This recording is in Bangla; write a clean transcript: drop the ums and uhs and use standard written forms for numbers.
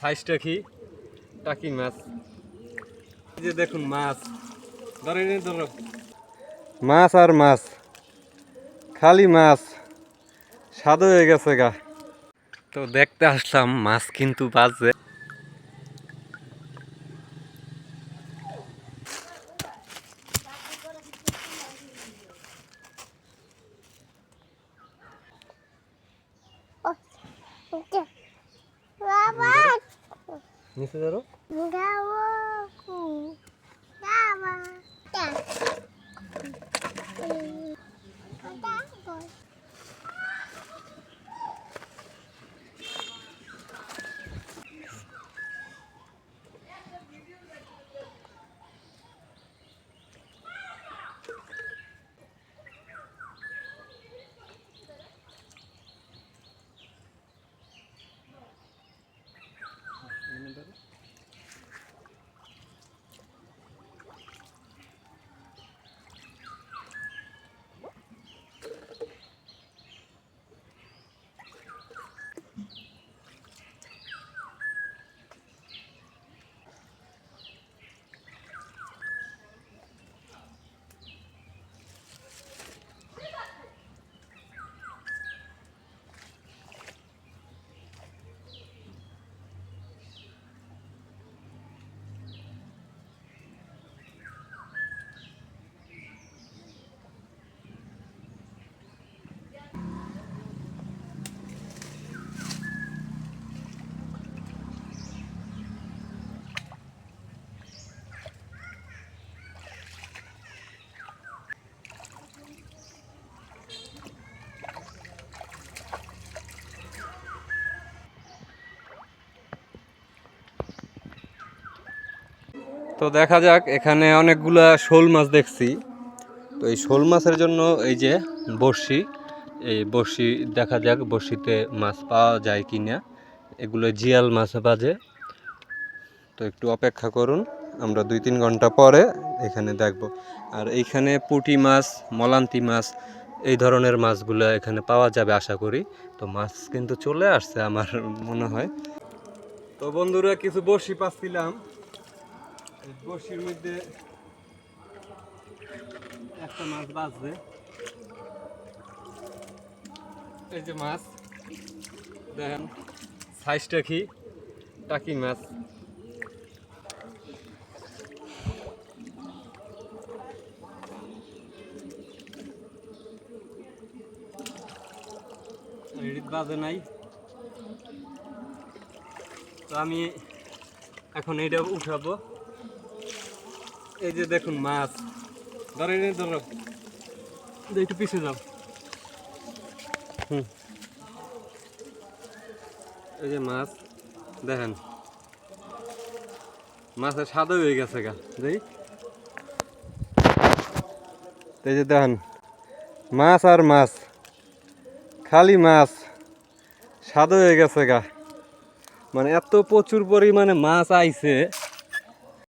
সাইজটা কি টাকি মাছ। এই যে দেখুন মাছ, ধরে ধরো মাছ আর মাছ, খালি মাছ, স্বাদ হয়ে গেছে গা। তো দেখতে আসলাম মাছ কিন্তু বাজে। নিচে ধরো। তো দেখা যাক, এখানে অনেকগুলা শোল মাছ দেখছি। তো এই শোল মাছের জন্য এই যে বড়শি, এই বড়শি দেখা যাক বড়শিতে মাছ পাওয়া যায় কি না। এগুলো জিয়াল মাছ বাজে। তো একটু অপেক্ষা করুন, আমরা 2-3 ঘন্টা পরে এখানে দেখব। আর এইখানে পুঁটি মাছ, মলান্তি মাছ, এই ধরনের মাছগুলো এখানে পাওয়া যাবে আশা করি। তো মাছ কিন্তু চলে আসছে আমার মনে হয়। তো বন্ধুরা, কিছু বড়শি পাচ্ছিলাম, বড়শির মধ্যে একটা মাছ বাজবে। এই যে মাছ দেখেন, সাইজটা কি টাকি মাছ। বাজে নাই। তো আমি এখন এইটা উঠাবো। এই যে দেখুন মাছ, ধরে ধরো, একটু পিছিয়ে যাও। এই যে মাছ দেখেন, মাছের স্বাদও হয়ে গেছে গা। এই যে দেখেন মাছ আর মাছ, খালি মাছ, স্বাদ হয়ে গেছে গা। মানে এত প্রচুর পরিমাণে মাছ আইছে।